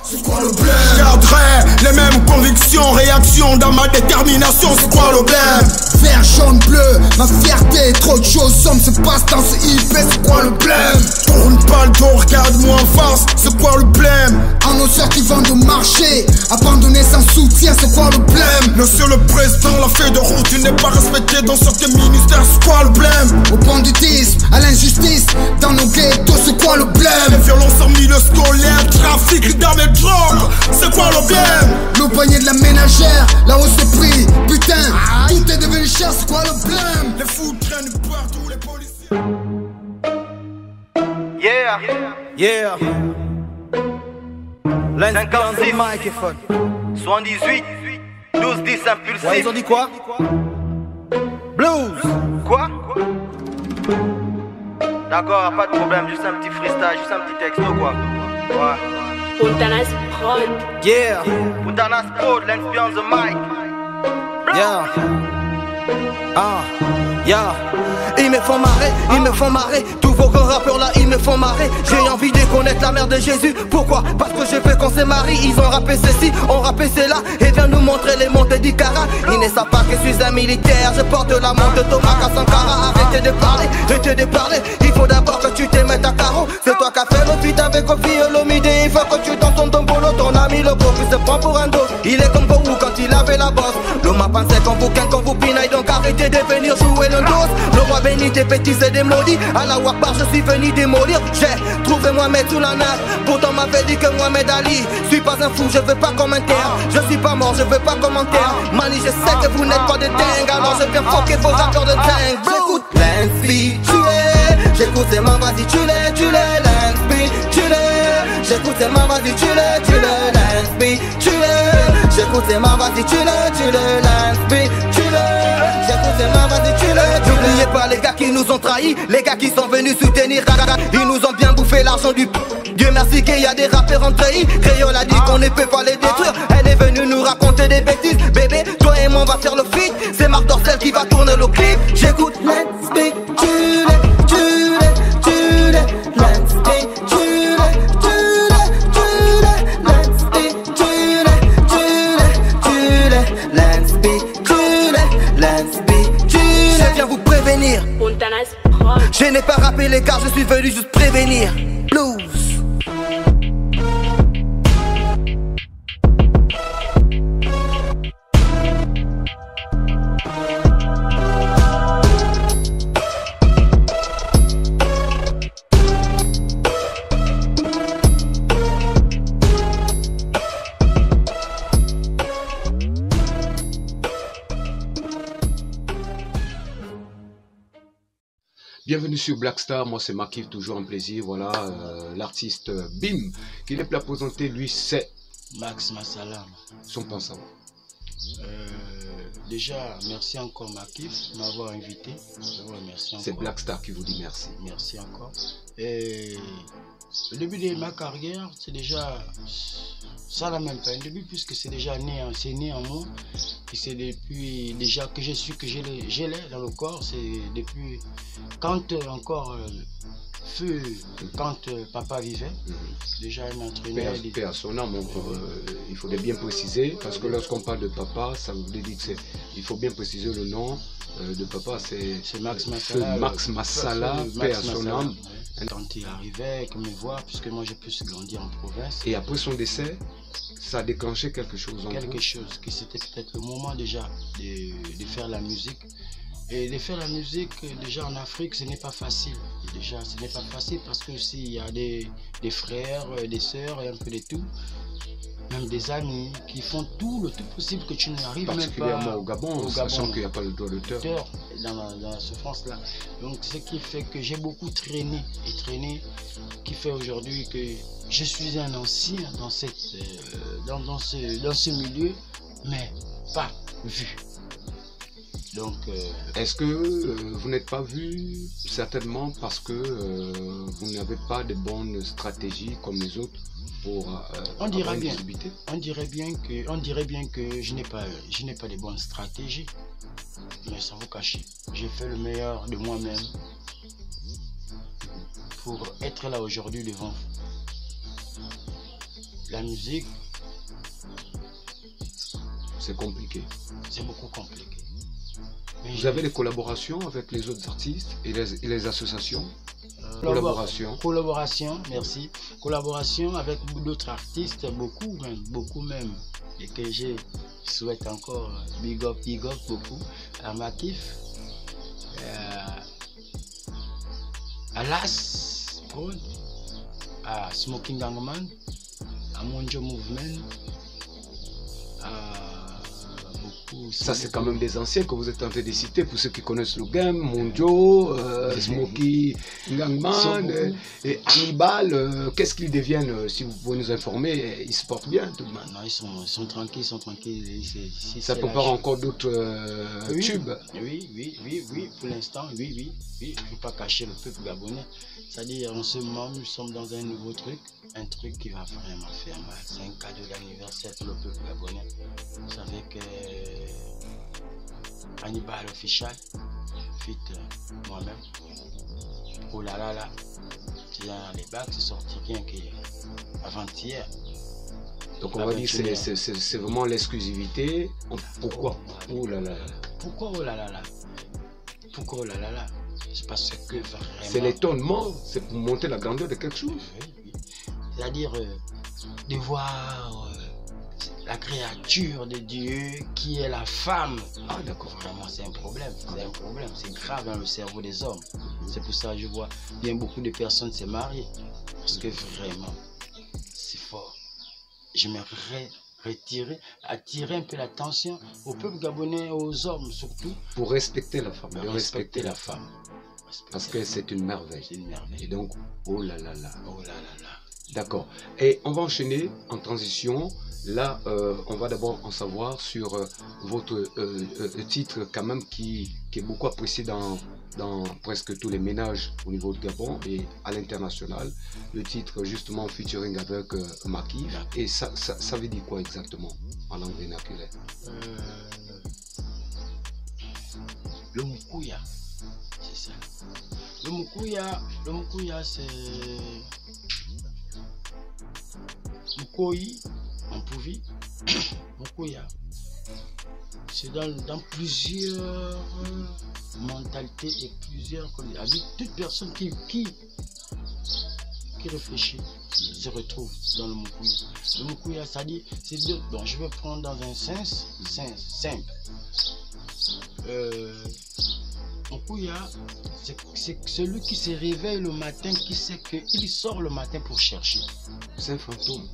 C'est quoi le blême? Je garderai les mêmes convictions, réactions dans ma détermination. C'est quoi le blême? Vert, jaune, bleu, ma fierté, trop de choses sombres se passent dans ce IP. C'est quoi le blême? Tourne pas le dos, regarde-moi en face. C'est quoi le blême? En nos soeurs qui vendent au marché, abandonnés sans soutien. C'est quoi le blême? Monsieur le président, la feuille de route, tu n'es pas respecté dans certains ministères. C'est quoi le blême? Au banditisme, à l'injustice, dans nos ghettos. C'est quoi le blême? Les violences en milieu scolaire, trafic d'armes et drogue. C'est quoi le blême? Le panier de la ménagère, la hausse de prix, putain, tout est devenu cher. C'est quoi le blême? Les fous traînent partout, les policiers. Yeah, yeah. 56 microphone 78 12 10 impulsif. Ouais, ils ont dit quoi? Blues. Quoi? D'accord, pas de problème, juste un petit freestyle, juste un petit texto quoi. Ouais. Puntanas Prod. Yeah. Puntanas Prod, Lens Beyond the mic. Yeah. Ah. Yeah. Ils me font marrer, tous vos grands rappeurs là, ils me font marrer. J'ai envie de connaître la mère de Jésus. Pourquoi? Parce que j'ai fait qu'on s'est marié. Ils ont rappé ceci, on rappé cela, et viennent nous montrer les montées du Cara. Ils ne savent pas que je suis un militaire. Je porte la montre de Thomas Sankara. Arrêtez de parler, il faut d'abord que tu te mettes à carreau. C'est toi qui as fait le feat avec Kofi Olomide. Il faut que tu danses ton tombolo, ton ami le gros qui se prend pour un dos. Il est comme vous quand il avait la bosse. Le m'a pensé quand vous pinaille, donc arrêtez de venir jouer le dos. Le roi béni des bêtises et des maudits. À la Wakbar je suis venu démolir. J'ai trouvé Mohamed sous la nappe. Pourtant m'avait dit que Mohamed Ali. Suis pas un fou, je veux pas commentaire. Je suis pas mort, je veux pas commentaire. Mani, je sais que vous n'êtes pas des dingues. Alors je viens foquer vos rappeurs de dingue. J'écoute Lansby, tu l'es. J'écoute ses mains, vas-y, tu l'es. Lansby, tu l'es. J'écoute ses mains, vas-y, tu l'es. Lansby, tu l'es. J'écoute ses mains, vas-y, tu l'es. Lansby, tu l'es. J'écoute ses mains, vas-y, tu l'es. N'oubliez pas les gars qui nous ont trahis, les gars qui sont venus soutenir. Ils nous ont bien bouffé l'argent du Dieu merci qu'il y a des rappeurs en trahis. Créole a dit qu'on ne peut pas les détruire. Elle est venue nous raconter des bêtises. Bébé, toi et moi on va faire le feat. C'est Marc Dorcel qui va tourner le clip. J'écoute Let's Be, tu l'es. Let's Be, tu l'es. Je viens vous prévenir. Je n'ai pas rappelé les gars, je suis venu juste prévenir. Blues. Bienvenue sur Blackstar, moi c'est Makif, toujours un plaisir, voilà, l'artiste Bim, qui est là présenté, lui c'est Max Massalam. Son pensant. Déjà, merci encore Makif de m'avoir invité. C'est Blackstar qui vous dit merci. Merci encore. Et le début de ma carrière, c'est déjà ça la même pas un début puisque c'est déjà né en moi. Et c'est depuis déjà que je suis que j'ai l'air dans le corps. C'est depuis quand encore feu quand papa vivait. Déjà il m'entraînait. Père à son âme, il faudrait bien préciser parce que lorsqu'on parle de papa, ça veut dire que il faut bien préciser le nom de papa, c'est Max Massala. Max Massala, Père à son âme. Quand il arrivait, comme me voir, puisque moi j'ai pu grandir en province. Et après son décès, ça a déclenché quelque chose en quelque chose, que c'était peut-être le moment déjà de faire la musique. Et de faire la musique déjà en Afrique, ce n'est pas facile. Et déjà, ce n'est pas facile parce que s'il y a des frères, des sœurs et un peu de tout, même des amis qui font tout le tout possible que tu n'arrives même pas. Particulièrement au Gabon, sachant qu'il n'y a pas le droit d'auteur. Dans la souffrance-là. Donc, ce qui fait que j'ai beaucoup traîné, qui fait aujourd'hui que je suis un ancien dans ce milieu, mais pas vu. Donc, est-ce que vous n'êtes pas vu certainement parce que vous n'avez pas de bonnes stratégies comme les autres pour on dirait bien que je n'ai pas de bonnes stratégies, mais sans vous cacher, j'ai fait le meilleur de moi-même pour être là aujourd'hui devant vous. La musique, c'est compliqué. c'est beaucoup compliqué. Mais Vous avez des collaborations avec les autres artistes et les associations? Collaboration, merci. Collaboration avec d'autres artistes, beaucoup même. Et que je souhaite encore big up beaucoup. À Makif, à Las Prod, à Smoking Gangman, à Monjo Movement, à beaucoup. Ça, c'est quand même des anciens que vous êtes en train de citer pour ceux qui connaissent le game. Monjo, Smokey, Gangman et Hannibal. Qu'est-ce qu'ils deviennent, si vous pouvez nous informer? Ils se portent bien tout de même. Non, ils sont tranquilles, Ça prépare encore d'autres tubes. Oui, pour l'instant, oui. Je ne veux pas cacher le peuple gabonais. C'est-à-dire, en ce moment, nous sommes dans un nouveau truc, un truc qui va vraiment faire mal. C'est un cadeau d'anniversaire pour le peuple gabonais. C'est avec Hannibal Official, fit moi-même. Oh là là là, c'est dans les bacs, c'est sorti rien qu'avant-hier. Donc on va dire que c'est vraiment l'exclusivité. Pourquoi? Oh là là. Pourquoi oh là là là? Pourquoi oh là là là? C'est parce que vraiment... C'est l'étonnement, c'est pour monter la grandeur de quelque chose. Oui. C'est-à-dire de voir la créature de Dieu qui est la femme. Ah d'accord. Vraiment c'est un problème, c'est grave dans le cerveau des hommes. C'est pour ça que je vois bien beaucoup de personnes se marier. Parce que vraiment, c'est fort. J'aimerais attirer un peu l'attention au peuple gabonais, aux hommes surtout. Pour respecter la femme, de respecter la femme. Parce que c'est une merveille. C'est une merveille. Et donc, oh là là là. Oh là là là. D'accord. Et on va enchaîner en transition. Là, on va d'abord en savoir sur votre titre quand même qui est beaucoup apprécié dans presque tous les ménages au niveau de Gabon et à l'international. Le titre justement featuring avec Makif. Et ça veut dire quoi exactement en langue vernaculaire? Le Mukuya, c'est ça. Le Mukuya c'est Mukoyi en Pouvi. Mukuya. C'est dans plusieurs mentalités et plusieurs avec toute personne qui réfléchit se retrouve dans le Mukuya. Le Mukuya, ça dit, c'est deux. Bon, je vais prendre dans un sens simple. Mukuya, c'est celui qui se réveille le matin, qui sait qu'il sort le matin pour chercher. C'est un fantôme.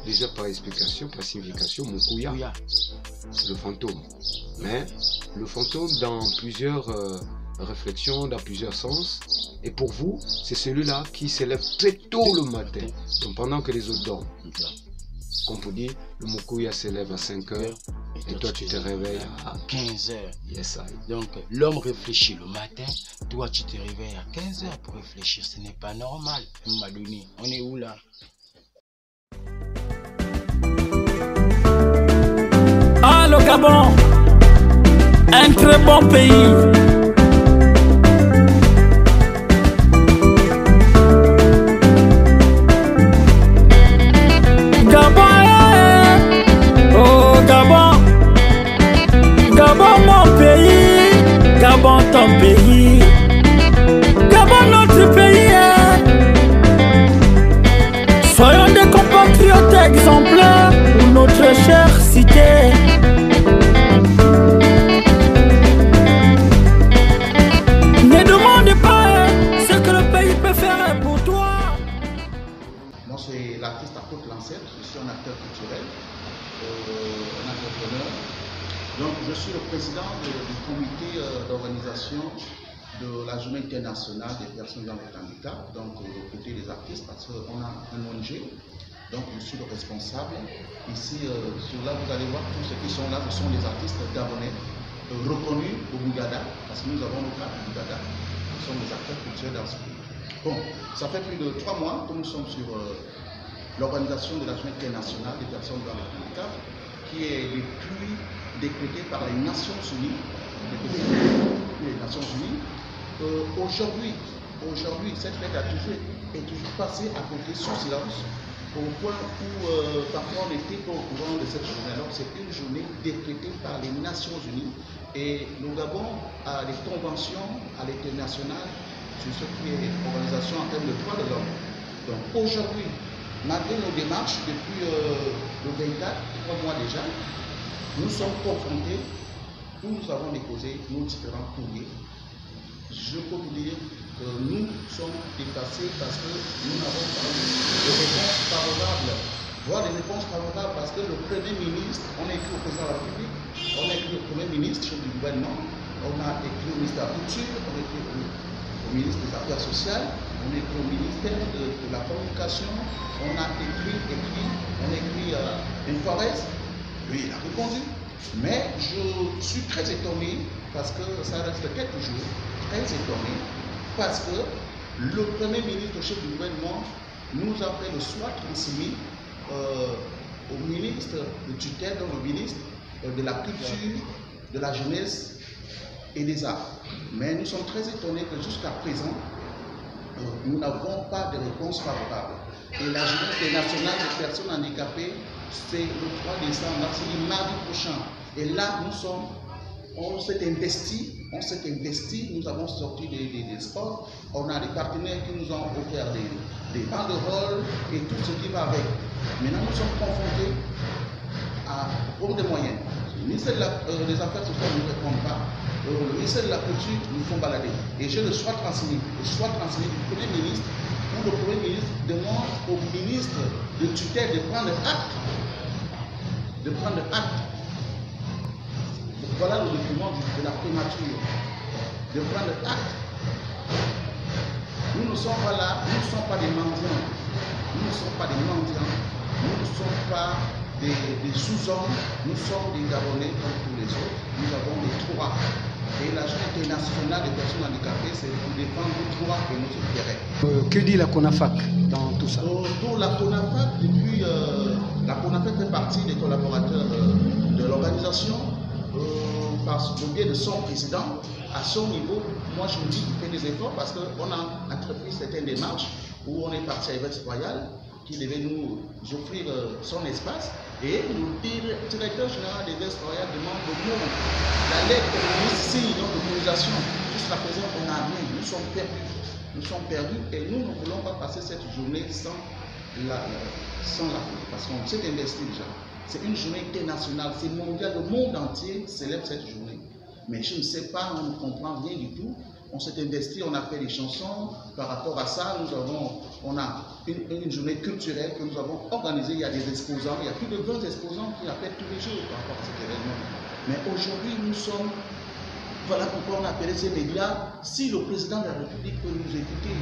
Déjà par explication, par signification, Mukuya, le fantôme. Mais le fantôme dans plusieurs réflexions, dans plusieurs sens. Et pour vous, c'est celui-là qui s'élève très tôt le matin. Donc pendant que les autres dorment. Comme pour dire, le Mukuya s'élève à 5 h et toi tu te réveilles à 15 h. Yes, donc l'homme réfléchit le matin, toi tu te réveilles à 15 h pour réfléchir. Ce n'est pas normal. Madouni, on est où là? Ah, le Gabon, un très bon pays. Gabon mon pays, Gabon ton pays, Gabon notre pays. Soyons des compatriotes exemplaires pour notre chère cité. Ne demande pas ce que le pays peut faire pour toi. Moi c'est l'artiste à côte l'ancêtre, je suis un acteur culturel, un entrepreneur. Donc, je suis le président du comité d'organisation de la journée internationale des personnes avec handicap, donc aux côtés des artistes, parce qu'on a un ONG, donc je suis le responsable. Ici, sur là, vous allez voir tous ceux qui sont là, ce sont les artistes gabonais reconnus au Bougada, parce que nous avons le cas du Bougada, nous sommes des acteurs culturels dans ce pays. Bon, ça fait plus de 3 mois que nous sommes sur l'organisation de la journée internationale des personnes avec handicap, qui est depuis décrété par les Nations Unies. Aujourd'hui, cette fête est toujours passée à côté sous silence au point où parfois on n'était pas au courant de cette journée. Alors c'est une journée décrétée par les Nations Unies et le Gabon a des conventions à l'international sur ce qui est organisation en termes de droits de l'homme. Donc aujourd'hui, malgré nos démarches depuis le 24, 3 mois déjà, nous sommes confrontés, où nous avons déposé nos différents courriers. Je peux vous dire que nous sommes dépassés parce que nous n'avons pas eu de réponse favorable. Voire des réponses favorables parce que le Premier ministre, on a écrit au Président de la République, on a écrit au Premier ministre, chef du gouvernement, on a écrit au ministre de la Culture, on a écrit au ministre des Affaires sociales, on a écrit au ministère de la Communication, on a écrit, on a écrit une Forest, lui il a répondu. Mais je suis très étonné parce que ça reste quelques jours, très étonné parce que le Premier ministre, le chef du gouvernement, nous a fait le soir transmis au ministre de tutelle, donc le ministre de la Culture, de la Jeunesse et des Arts. Mais nous sommes très étonnés que jusqu'à présent, nous n'avons pas de réponse favorable. Et la journée internationale des personnes handicapées, c'est le 3 décembre, c'est mardi prochain. Et là, nous sommes, on s'est investi, nous avons sorti des sports, on a des partenaires qui nous ont offert des banderoles et tout ce qui va avec. Maintenant, nous sommes confrontés à beaucoup de moyens. Le ministère des Affaires sociales ne répond pas. Le ministère de la Culture nous font balader. Et j'ai le choix transmis du Premier ministre, où le Premier ministre demande au ministre de tutelle de prendre acte. Voilà le document de la primature. De prendre acte. Nous ne sommes pas là, nous ne sommes pas des mendiants. Nous ne sommes pas des mendiants. Nous ne sommes pas des sous-hommes. Nous sommes des Gabonais comme tous les autres. Nous avons des droits. Et la journée internationale des personnes handicapées, c'est pour défendre nos droits et nos intérêts. Que dit la CONAFAC dans tout ça? Pour la CONAFAC, depuis, la CONAFAC fait partie des collaborateurs de l'organisation. Par le biais de son président, à son niveau, moi je me dis qu'il fait des efforts parce qu'on a entrepris certaines démarches où on est parti à Everest Royal qui devait nous offrir son espace et le directeur général d'Everest Royal demande au monde la lettre de signe d'autorisation. Jusqu'à présent, on n'a rien, nous sommes perdus et nous ne voulons pas passer cette journée sans la parce qu'on s'est investi déjà. C'est une journée internationale, c'est mondial, le monde entier célèbre cette journée. Mais je ne sais pas, on ne comprend rien du tout. On s'est investi, on a fait des chansons. Par rapport à ça, on a une journée culturelle que nous avons organisée. Il y a des exposants, il y a plus de 20 exposants qui appellent tous les jours par rapport à cet événement. Mais aujourd'hui, nous sommes, voilà pourquoi on a appelé ces médias. Si le président de la République peut nous écouter,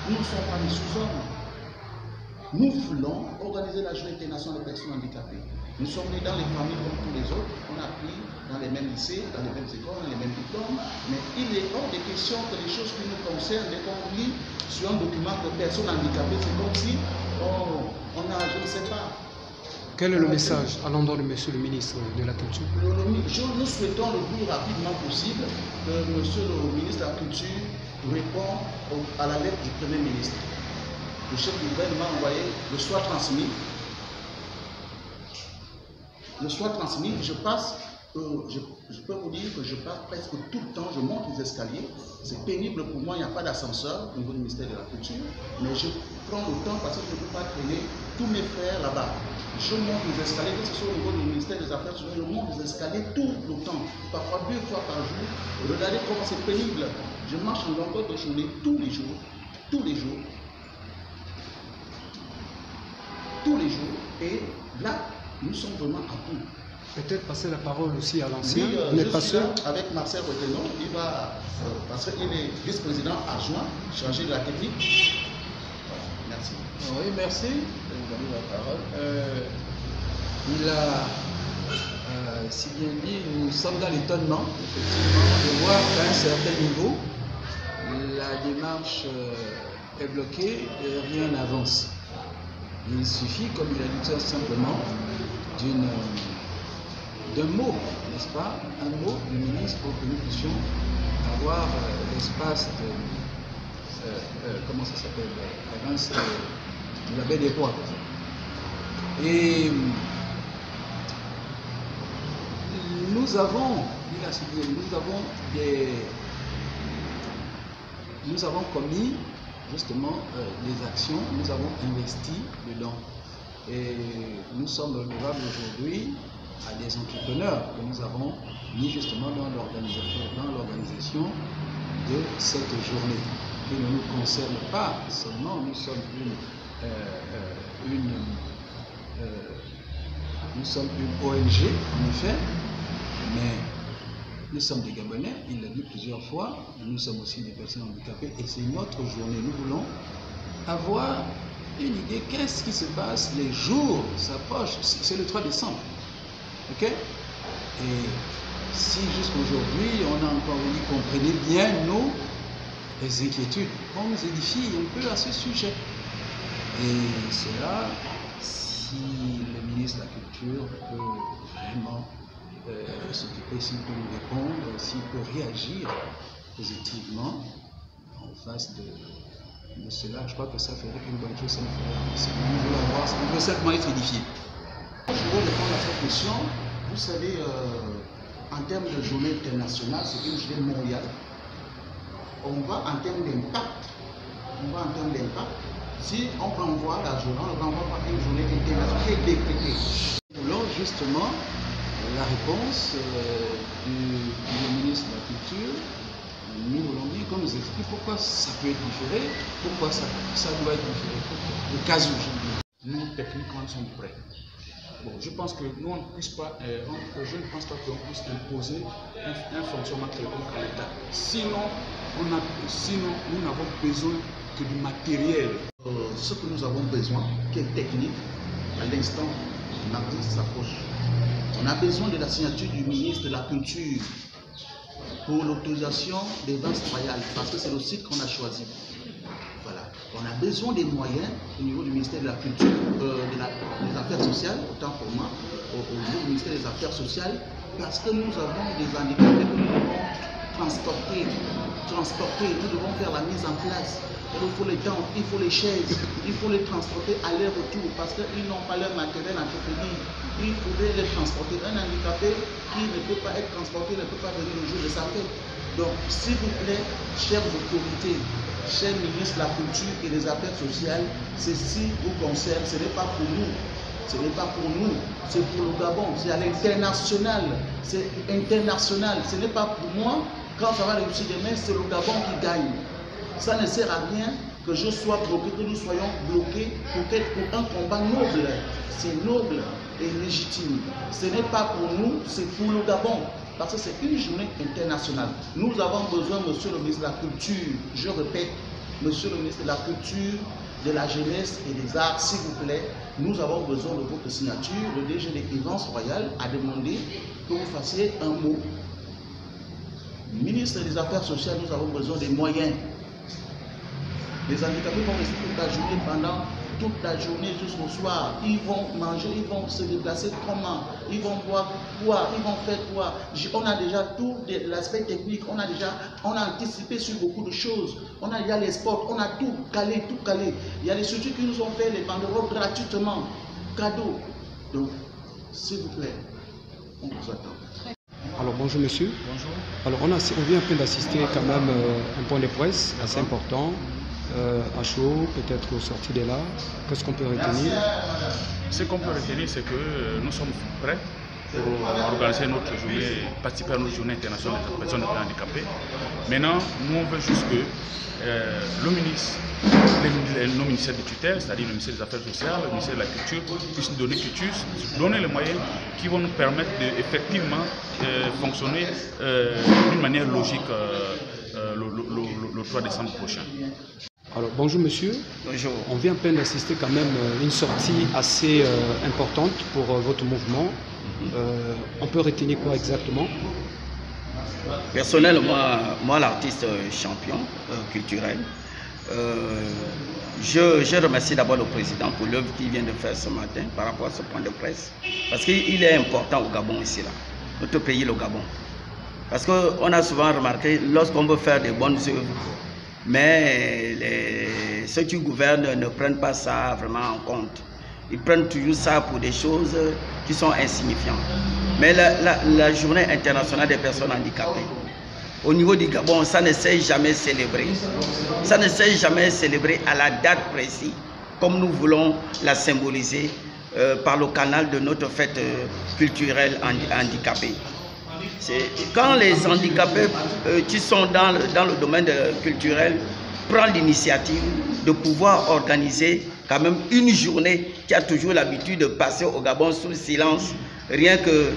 nous ne sommes pas des sous-hommes. Nous voulons organiser la journée internationale des personnes handicapées. Nous sommes nés dans les familles comme tous les autres, on a appris dans les mêmes lycées, dans les mêmes écoles, dans les mêmes diplômes, mais il est hors des questions que les choses qui nous concernent, dès qu'on lit sur un document de personnes handicapées, c'est comme si on a, je ne sais pas. Quel est le message à l'endroit de Monsieur le ministre de la Culture? Nous souhaitons le plus rapidement possible que Monsieur le ministre de la Culture réponde à la lettre du Premier ministre. Le chef du gouvernement a envoyé le soir transmis. Le soir transmis, je peux vous dire que je passe presque tout le temps, je monte les escaliers. C'est pénible pour moi, il n'y a pas d'ascenseur au niveau du ministère de la Culture. Mais je prends le temps parce que je ne peux pas traîner tous mes frères là-bas. Je monte les escaliers, que ce soit au niveau du ministère des Affaires sociales, je monte les escaliers tout le temps, parfois 2 fois par jour. Regardez comment c'est pénible. Je marche en longueur de journée tous les jours. Et là, nous sommes vraiment à bout. Peut-être passer la parole aussi à l'ancien. Oui, je suis là avec Marcel Retenon, il va, parce qu'il est vice-président adjoint, chargé de la technique. Voilà, merci. Oui, merci de nous donner la parole. Il a si bien dit, nous sommes dans l'étonnement, effectivement, de voir qu'à un certain niveau, la démarche est bloquée et rien n'avance. Il suffit, comme il a dit tout simplement, d'un mot, n'est-ce pas? Un mot du ministre pour que nous puissions avoir l'espace de... comment ça s'appelle? De la baie des Bois. Et nous avons commis justement des actions, nous avons investi dedans. Et nous sommes redevables aujourd'hui à des entrepreneurs que nous avons mis justement dans l'organisation de cette journée, qui ne nous concerne pas seulement. Nous sommes une ONG, en effet, mais nous sommes des Gabonais, il l'a dit plusieurs fois, nous sommes aussi des personnes handicapées et c'est notre journée. Nous voulons avoir une idée, qu'est-ce qui se passe, les jours s'approchent, c'est le 3 décembre. Ok? Et si jusqu'aujourd'hui, on a encore dit, comprenez bien nos inquiétudes, on nous édifie un peu à ce sujet. Et cela, si le ministre de la Culture peut vraiment s'occuper, s'il peut nous répondre, s'il peut réagir positivement en face de cela, je crois que ça ferait une bonne chose. On veut simplement être édifié. Je voudrais répondre à cette question. Vous savez, en termes de journée internationale, c'est une journée mondiale. On va en termes d'impact. Si on renvoie la journée, on renvoie par une journée internationale qui est décrétée. Nous voulons justement la réponse du ministre de la Culture. Nous voulons bien qu'on nous explique pourquoi ça peut être différé, pourquoi ça doit être différé, au cas où. Nous, techniquement, nous sommes prêts. Bon, je pense que nous, on ne puisse pas, je ne pense pas qu'on puisse imposer un fonctionnement quelconque à l'État. Sinon, nous n'avons besoin que du matériel. Ce que nous avons besoin, qui est technique, à l'instant, l'artiste s'approche. On a besoin de la signature du ministre de la Culture pour l'autorisation des danses royales, parce que c'est le site qu'on a choisi. Voilà. On a besoin des moyens au niveau du ministère de la Culture, des Affaires sociales, autant pour moi, au niveau du ministère des Affaires sociales, parce que nous avons des handicapés que nous devons transporter, nous devons faire la mise en place. Il faut les temps, il faut les chaises, il faut les transporter à leur retour parce qu'ils n'ont pas leur matériel entrepreneur. Il faudrait les transporter. Un handicapé qui ne peut pas être transporté ne peut pas venir le jour de sa fête. Donc, s'il vous plaît, chères autorités, chers ministres de la Culture et des Affaires sociales, ceci vous concerne, ce n'est pas pour nous. Ce n'est pas pour nous, c'est pour le Gabon, c'est à l'international, c'est international, ce n'est pas pour moi. Quand ça va réussir demain, c'est le Gabon qui gagne. Ça ne sert à rien que je sois bloqué, que nous soyons bloqués pour un combat noble. C'est noble et légitime. Ce n'est pas pour nous, c'est pour le Gabon. Parce que c'est une journée internationale. Nous avons besoin, monsieur le ministre de la Culture, je répète, monsieur le ministre de la Culture, de la Jeunesse et des Arts, s'il vous plaît, nous avons besoin de votre signature. Le DG des Danses Royales a demandé que vous fassiez un mot. Ministre des Affaires sociales, nous avons besoin des moyens. Les handicapés vont rester toute la journée, pendant toute la journée jusqu'au soir. Ils vont manger, ils vont se déplacer comment? Ils vont boire quoi? Ils vont faire quoi? On a déjà tout l'aspect technique, on a anticipé sur beaucoup de choses. On a déjà les sports, on a tout calé, tout calé. Il y a des structures qui nous ont fait les banderoles gratuitement, cadeaux. Donc, s'il vous plaît, on vous attend. Alors bonjour monsieur. Bonjour. Alors on vient un peu d'assister quand même à un point de presse assez important. À chaud, peut-être sorti de là. Qu'est-ce qu'on peut retenir? Ce qu'on peut retenir, c'est que nous sommes prêts pour organiser notre journée, participer à notre journée internationale des personnes handicapées. Maintenant, nous on veut juste que nos ministères de tutelle, c'est-à-dire le ministère des Affaires sociales, le ministère de la Culture, puissent nous donner les moyens qui vont nous permettre d'effectivement fonctionner d'une manière logique le 3 décembre prochain. Alors bonjour monsieur. Bonjour. On vient à peine d'assister quand même à une sortie assez importante pour votre mouvement. On peut retenir quoi exactement? Personnellement, moi l'artiste champion culturel, je remercie d'abord le président pour l'œuvre qu'il vient de faire ce matin par rapport à ce point de presse. Parce qu'il est important au Gabon ici, là, notre pays, le Gabon. Parce qu'on a souvent remarqué, lorsqu'on veut faire de bonnes œuvres, mais ceux qui gouvernent ne prennent pas ça vraiment en compte. ils prennent toujours ça pour des choses qui sont insignifiantes. Mais la journée internationale des personnes handicapées, au niveau du Gabon, ça ne s'est jamais célébré. Ça ne s'est jamais célébré à la date précise, comme nous voulons la symboliser par le canal de notre fête culturelle handicapée. Quand les handicapés qui sont dans le domaine culturel prennent l'initiative de pouvoir organiser quand même une journée qui a toujours l'habitude de passer au Gabon sous le silence, rien que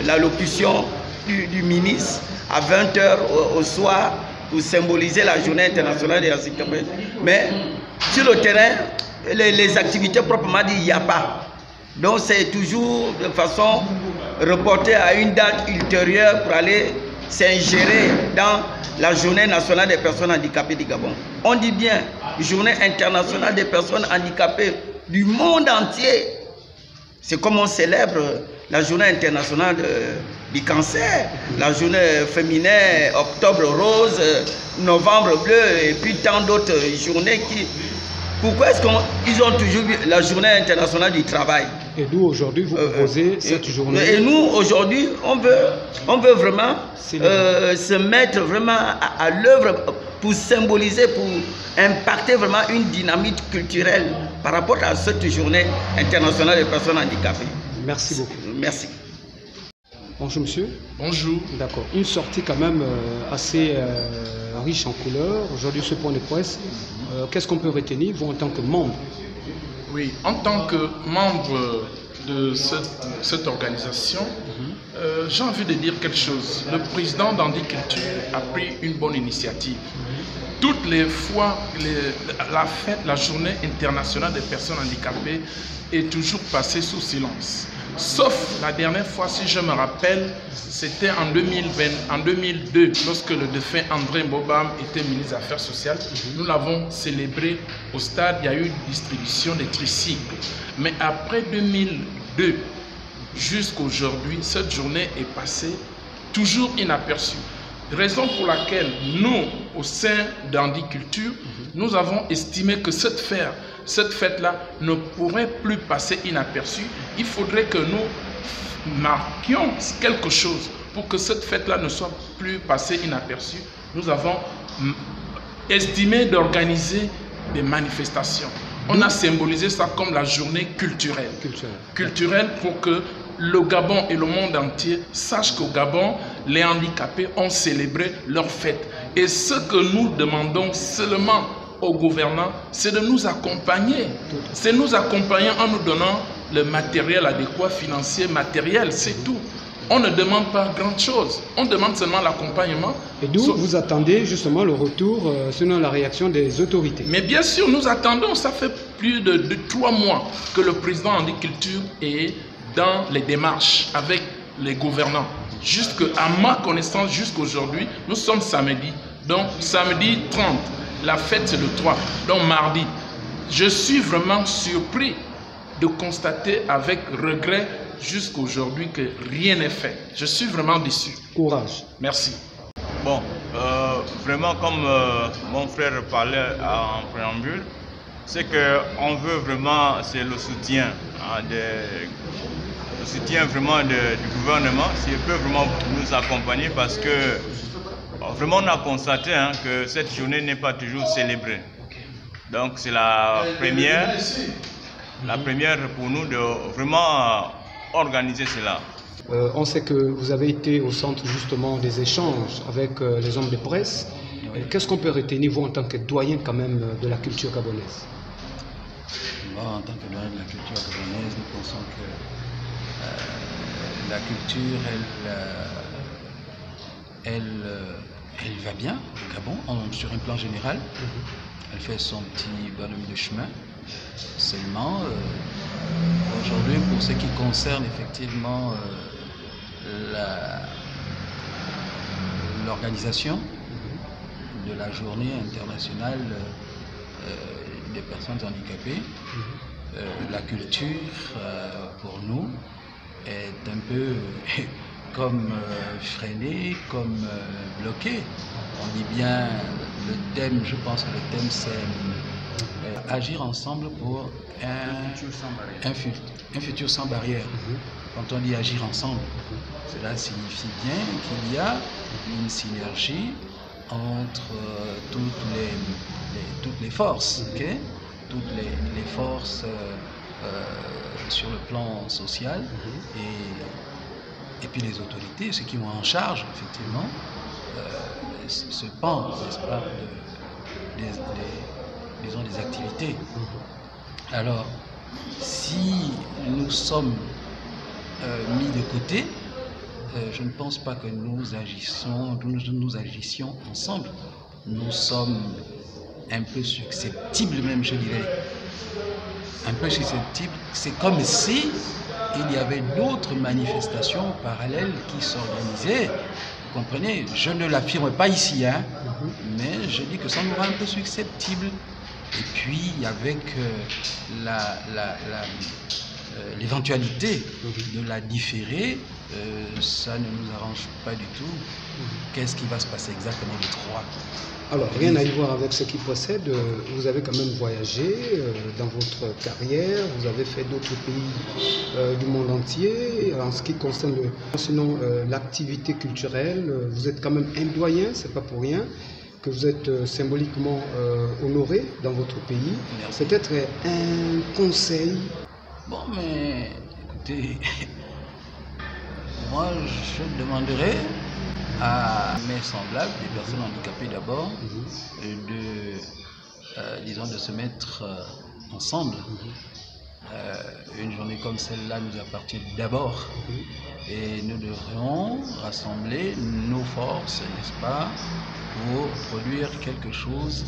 l'allocution du ministre à 20h au soir pour symboliser la journée internationale des handicapés. Mais sur le terrain, les activités proprement dites, il n'y a pas. Donc c'est toujours de façon reportée à une date ultérieure pour aller s'ingérer dans la journée nationale des personnes handicapées du Gabon. On dit bien journée internationale des personnes handicapées du monde entier. C'est comme on célèbre la journée internationale du cancer, la journée féminine, octobre rose, novembre bleu et puis tant d'autres journées qui... Pourquoi est-ce qu'ils ont toujours la journée internationale du travail? Et nous, aujourd'hui, vous proposez cette journée. Et nous, aujourd'hui, on veut vraiment se mettre vraiment à l'œuvre pour symboliser, pour impacter vraiment une dynamique culturelle par rapport à cette journée internationale des personnes handicapées. Merci beaucoup. Merci. Bonjour monsieur. Bonjour. D'accord. Une sortie quand même assez riche en couleurs. Aujourd'hui, ce point de presse, qu'est-ce qu'on peut retenir, vous, en tant que membre? Oui, en tant que membre de cette organisation, j'ai envie de dire quelque chose. Le président d'Handiculture a pris une bonne initiative. Toutes les fois, la journée internationale des personnes handicapées est toujours passée sous silence. Sauf la dernière fois, si je me rappelle, c'était en 2002, lorsque le défunt André Mbobam était ministre des Affaires sociales. Nous l'avons célébré au stade, il y a eu une distribution de tricycles. Mais après 2002, jusqu'à aujourd'hui, cette journée est passée toujours inaperçue. Raison pour laquelle nous, au sein d'Handiculture, nous avons estimé que cette fête-là ne pourrait plus passer inaperçue. Il faudrait que nous marquions quelque chose pour que cette fête-là ne soit plus passée inaperçue. Nous avons estimé d'organiser des manifestations. On a symbolisé ça comme la journée culturelle. Culturelle pour que le Gabon et le monde entier sachent qu'au Gabon, les handicapés ont célébré leur fête. Et ce que nous demandons seulement aux gouvernants, c'est de nous accompagner. C'est nous accompagner en nous donnant le matériel adéquat, financier, matériel, c'est tout. On ne demande pas grand chose, on demande seulement l'accompagnement. Et d'où vous attendez justement le retour selon la réaction des autorités? Mais bien sûr, nous attendons, ça fait plus de 3 mois que le président Handiculture est dans les démarches avec les gouvernants. À ma connaissance, jusqu'aujourd'hui, nous sommes samedi. Donc samedi 30, la fête c'est le 3. Donc mardi, je suis vraiment surpris de constater avec regret jusqu'aujourd'hui que rien n'est fait. Je suis vraiment déçu. Courage. Merci. Bon, vraiment comme mon frère parlait en préambule, c'est qu'on veut vraiment, c'est le soutien, vraiment du gouvernement, s'il peut vraiment nous accompagner parce que vraiment on a constaté que cette journée n'est pas toujours célébrée. Donc c'est la première pour nous de vraiment organiser cela. On sait que vous avez été au centre justement des échanges avec les hommes de presse. Qu'est-ce qu'on peut retenir, vous, en tant que doyen quand même de la culture gabonaise? En tant que doyen de la culture gabonaise, nous pensons que la culture, elle va bien au Gabon, sur un plan général. Elle fait son petit bonhomme de chemin. Seulement, aujourd'hui, pour ce qui concerne effectivement l'organisation de la journée internationale des personnes handicapées, la culture, pour nous, est un peu comme freinée, comme bloquée. On dit bien, le thème, je pense que le thème c'est agir ensemble pour un futur sans barrière. Quand on dit agir ensemble, cela signifie bien qu'il y a une synergie entre toutes les forces, toutes les forces sur le plan social et puis les autorités, ceux qui ont en charge effectivement ce pan, n'est-ce pas, disons des activités. Alors, si nous sommes mis de côté, je ne pense pas que nous agissions ensemble. Nous sommes un peu susceptibles même, je dirais. Un peu susceptibles. C'est comme si il y avait d'autres manifestations parallèles qui s'organisaient. Vous comprenez? Je ne l'affirme pas ici, hein, mais je dis que ça nous rend un peu susceptibles. Et puis, avec l'éventualité de la différer, ça ne nous arrange pas du tout. Qu'est-ce qui va se passer exactement le 3? Alors, rien à y voir avec ce qui précède. Vous avez quand même voyagé dans votre carrière, vous avez fait d'autres pays du monde entier. En ce qui concerne sinon l'activité culturelle, vous êtes quand même un doyen, c'est pas pour rien que vous êtes symboliquement honoré dans votre pays. Peut-être un conseil. Bon, mais écoutez, moi je demanderais à mes semblables, des personnes handicapées d'abord, disons de se mettre ensemble. Une journée comme celle-là nous appartient d'abord et nous devrions rassembler nos forces, n'est-ce pas, pour produire quelque chose,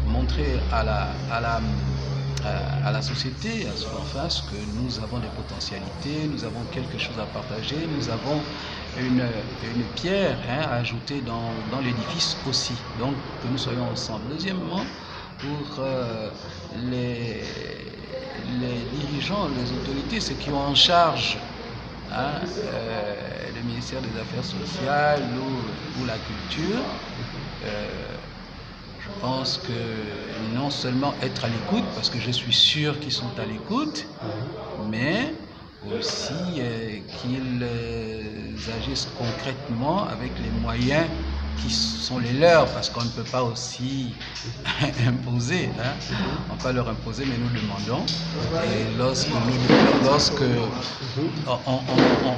montrer à la société, à son face, que nous avons des potentialités, nous avons quelque chose à partager, nous avons une pierre à ajouter dans l'édifice aussi. Donc que nous soyons ensemble. Deuxièmement, pour les dirigeants, les autorités, ceux qui ont en charge le ministère des Affaires sociales ou la culture, je pense que non seulement être à l'écoute, parce que je suis sûr qu'ils sont à l'écoute, mais aussi qu'ils agissent concrètement avec les moyens qui sont les leurs, parce qu'on ne peut pas aussi imposer, on ne peut pas leur imposer, mais nous demandons. Et lorsque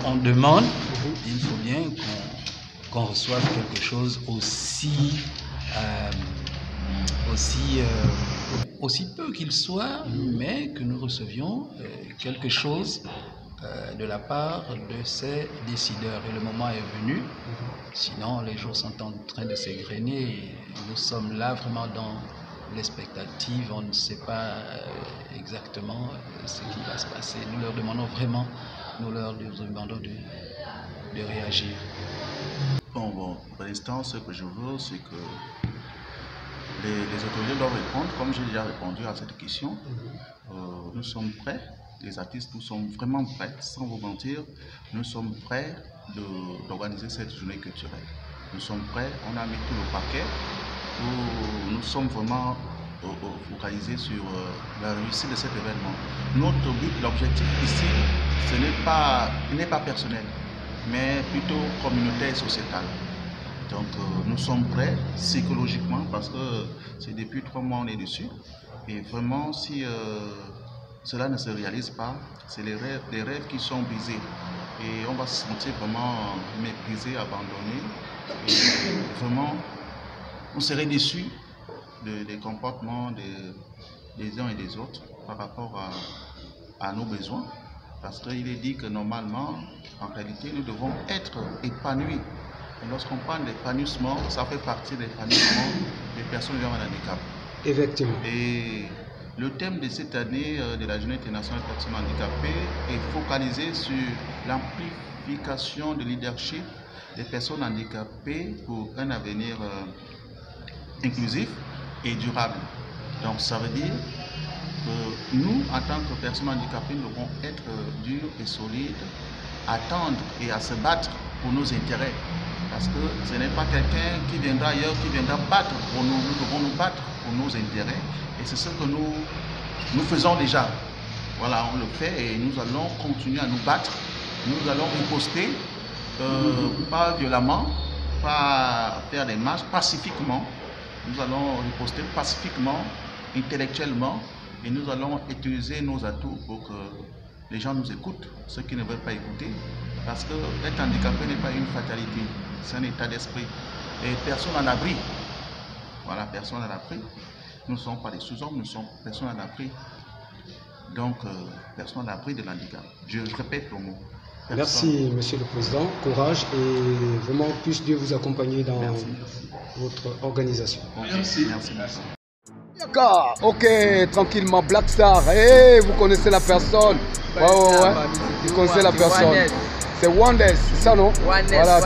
on demande, il faut bien qu'on reçoive quelque chose aussi peu qu'il soit, mais que nous recevions quelque chose de la part de ces décideurs. Et le moment est venu, sinon les jours sont en train de s'égrener et nous sommes là vraiment dans l'expectative, on ne sait pas exactement ce qui va se passer. Nous leur demandons vraiment, de réagir. Bon, pour l'instant, ce que je veux, c'est que les autorités doivent répondre, comme j'ai déjà répondu à cette question. Nous sommes prêts, les artistes, nous sommes vraiment prêts, sans vous mentir, nous sommes prêts d'organiser cette journée culturelle. Nous sommes prêts, on a mis tout le paquet, nous sommes vraiment focalisés sur la réussite de cet événement. Notre but, l'objectif ici, il n'est pas personnel, mais plutôt communautaire et sociétal. Donc nous sommes prêts psychologiquement parce que c'est depuis 3 mois on est dessus. Et vraiment, si cela ne se réalise pas, c'est les rêves qui sont brisés. Et on va se sentir vraiment méprisé, abandonné. Et vraiment, on serait déçus des comportements des uns et des autres par rapport à nos besoins. Parce qu'il est dit que normalement, en réalité, nous devons être épanouis. Et lorsqu'on parle d'épanouissement, ça fait partie de l'épanouissement des personnes vivant en handicap. Effectivement. Et le thème de cette année de la Journée internationale des personnes handicapées est focalisé sur l'amplification de leadership des personnes handicapées pour un avenir inclusif et durable. Donc ça veut dire que nous, en tant que personnes handicapées, nous devons être durs et solides, attendre et à se battre pour nos intérêts. Parce que ce n'est pas quelqu'un qui viendra ailleurs, qui viendra battre pour nous. Nous devons nous battre pour nos intérêts. Et c'est ce que nous faisons déjà. Voilà, on le fait et nous allons continuer à nous battre. Nous allons riposter, pas violemment, pas faire des marches, pacifiquement. Nous allons riposter pacifiquement, intellectuellement, et nous allons utiliser nos atouts pour que les gens nous écoutent, ceux qui ne veulent pas écouter. Parce que être handicapé n'est pas une fatalité, c'est un état d'esprit. Et personne n'en a pris. Voilà, personne n'en a pris. Nous ne sommes pas des sous-hommes, nous sommes personne n'en a pris. Donc, personne n'a pris de l'handicap. Je répète le mot. Merci, Monsieur le Président. Courage et vraiment puisse Dieu vous accompagner dans votre organisation. Merci. Merci. D'accord, ok, tranquillement, Black Star. Hey, vous connaissez la personne. Ouais. Vous connaissez la personne. C'est Wonders, c'est ça non? Voilà,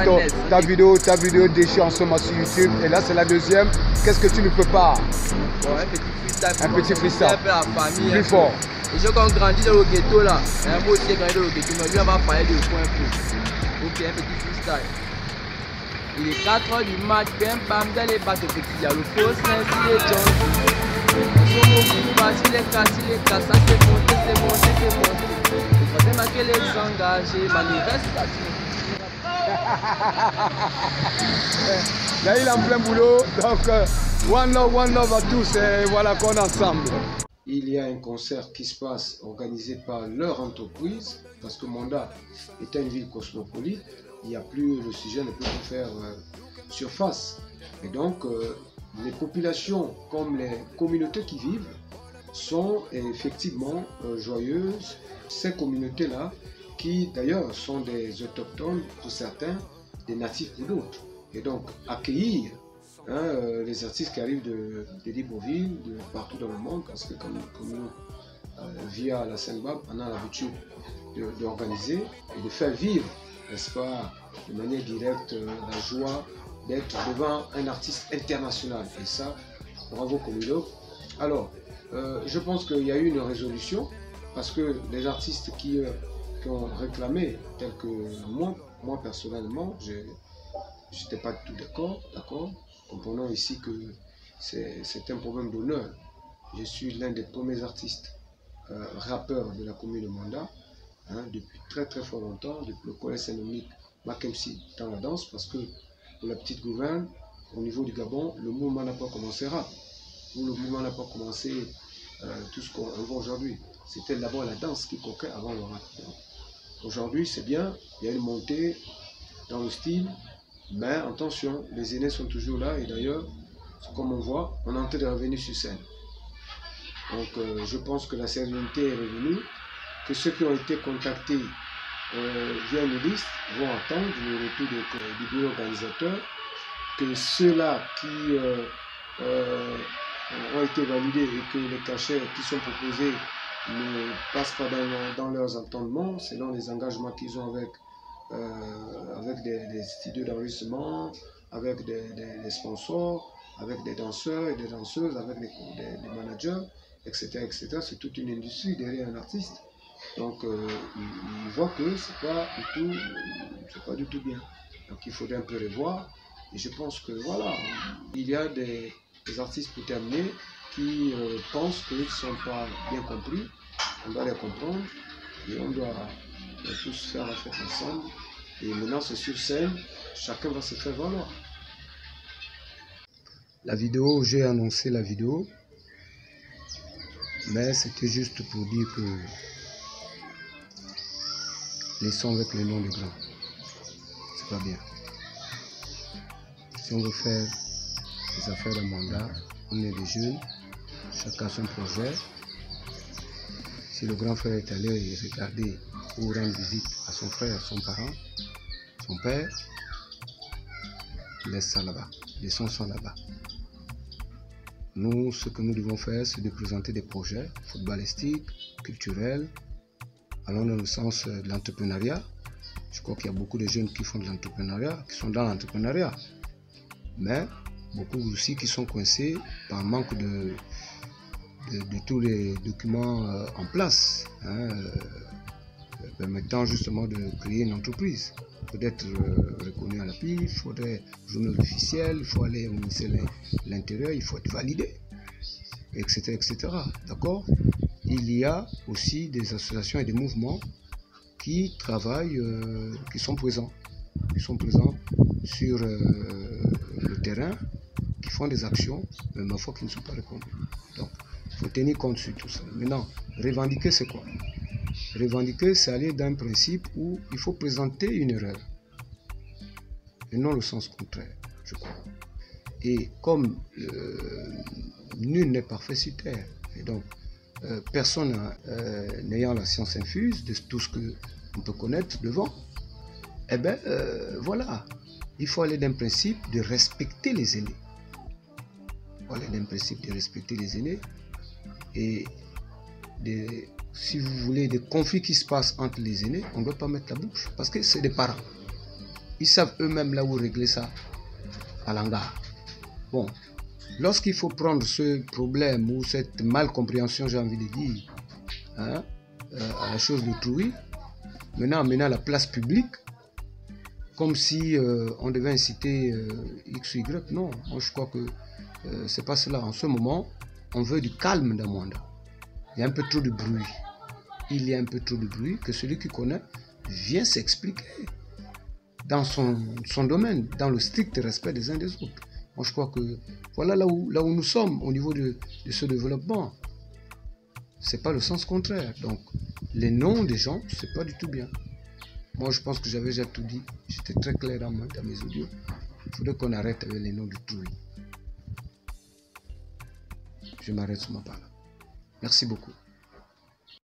ta vidéo déchire en ce moment sur YouTube. Et là, c'est la deuxième. Qu'est-ce que tu ne peux pas? Bon, un petit freestyle. Un peu la famille. Plus fort. Les gens qui ont grandi dans le ghetto là, moi aussi j'ai grandi dans le ghetto, mais lui on va parler de point un peu. Ok, un petit freestyle. Il est 4h du mat, bam bam, dans les bateaux petits, il y a le poste, il est John. Son mot qui passe, il est cassé, ça c'est monté. Il faut marquer les engagés, mais le reste là, là il est en plein boulot, donc one love à tous et voilà qu'on est ensemble. Il y a un concert qui se passe organisé par leur entreprise, parce que Monda est une ville cosmopolite, il n'y a plus, le sujet ne peut plus faire surface. Et donc, les populations comme les communautés qui vivent sont effectivement joyeuses. Ces communautés-là, qui d'ailleurs sont des autochtones pour certains, des natifs pour d'autres. Et donc, accueillir les artistes qui arrivent de Libreville, de partout dans le monde, parce que comme nous, via la Sainte-Barbe, on a l'habitude d'organiser et de faire vivre, n'est-ce pas, de manière directe, la joie d'être devant un artiste international. Et ça, bravo Commulo. Alors, je pense qu'il y a eu une résolution, parce que les artistes qui ont réclamé, tels que moi personnellement, je n'étais pas du tout d'accord. Comprenons ici que c'est un problème d'honneur. Je suis l'un des premiers artistes rappeurs de la commune de Monda, depuis très fort longtemps, depuis le collège Saint-Dominique, Mackenzie dans la danse, parce que pour la petite gouverne, au niveau du Gabon, le mouvement n'a pas commencé rap. Le mouvement n'a pas commencé tout ce qu'on voit aujourd'hui. C'était d'abord la danse qui coquait avant le rap. Aujourd'hui, c'est bien, il y a une montée dans le style, mais attention, les aînés sont toujours là et d'ailleurs, comme on voit, on est en train de revenir sur scène. Donc je pense que la sérénité est revenue, que ceux qui ont été contactés via une liste vont attendre le retour du bureau organisateur, que ceux-là qui ont été validés et que les cachets qui sont proposés ne passent pas dans leurs entendements, selon les engagements qu'ils ont avec des studios d'enregistrement, avec des sponsors, avec des danseurs et des danseuses, avec des managers, etc. C'est toute une industrie derrière un artiste. Donc ils voient que c'est pas du tout bien. Donc il faudrait un peu revoir. Et je pense que voilà, il y a des artistes pour terminer qui pensent qu'ils ne sont pas bien compris. On doit les comprendre et on doit tous faire la fête ensemble. Et maintenant c'est sur scène, chacun va se faire valoir. La vidéo, j'ai annoncé la vidéo, mais c'était juste pour dire que les sons avec les noms de grands, c'est pas bien. Si on veut faire des affaires de mandat, on est des jeunes, chacun son projet. Si le grand frère est allé regarder ou rendre visite à son frère, son parent, son père, laisse ça là-bas. Les sons sont là-bas. Nous, ce que nous devons faire, c'est de présenter des projets footballistiques, culturels, allant dans le sens de l'entrepreneuriat. Je crois qu'il y a beaucoup de jeunes qui font de l'entrepreneuriat, qui sont dans l'entrepreneuriat. Mais beaucoup aussi qui sont coincés par manque de tous les documents en place, permettant justement de créer une entreprise. Il faut être reconnu à la PIF, il faudrait journal officiel, il faut aller au ministère de l'Intérieur, il faut être validé. etc., etc. D'accord? Il y a aussi des associations et des mouvements qui travaillent, qui sont présents sur le terrain, qui font des actions, mais ma foi qui ne sont pas répondues. Donc, il faut tenir compte sur tout ça. Maintenant, revendiquer, c'est quoi? Revendiquer, c'est aller d'un principe où il faut présenter une erreur, et non le sens contraire, je crois. Et comme nul n'est parfait sur terre, et donc personne n'ayant la science infuse de tout ce qu'on peut connaître devant, eh bien voilà, il faut aller d'un principe de respecter les aînés. Il faut aller d'un principe de respecter les aînés et si vous voulez des conflits qui se passent entre les aînés, on ne doit pas mettre la bouche parce que c'est des parents. Ils savent eux-mêmes là où régler ça à l'hangar. Bon, lorsqu'il faut prendre ce problème ou cette malcompréhension, j'ai envie de dire, hein, à la chose d'autrui, maintenant la place publique, comme si on devait inciter X ou Y, non, moi je crois que c'est pas cela. En ce moment, on veut du calme dans Mwanda. Il y a un peu trop de bruit. Il y a un peu trop de bruit que celui qui connaît vient s'expliquer dans son domaine, dans le strict respect des uns des autres. Moi, je crois que voilà là où nous sommes au niveau de ce développement. C'est pas le sens contraire. Donc, les noms des gens, c'est pas du tout bien. Moi, je pense que j'avais déjà tout dit. J'étais très clair dans mes audios. Il faudrait qu'on arrête avec les noms de tout. Je m'arrête sur ma parole. Merci beaucoup.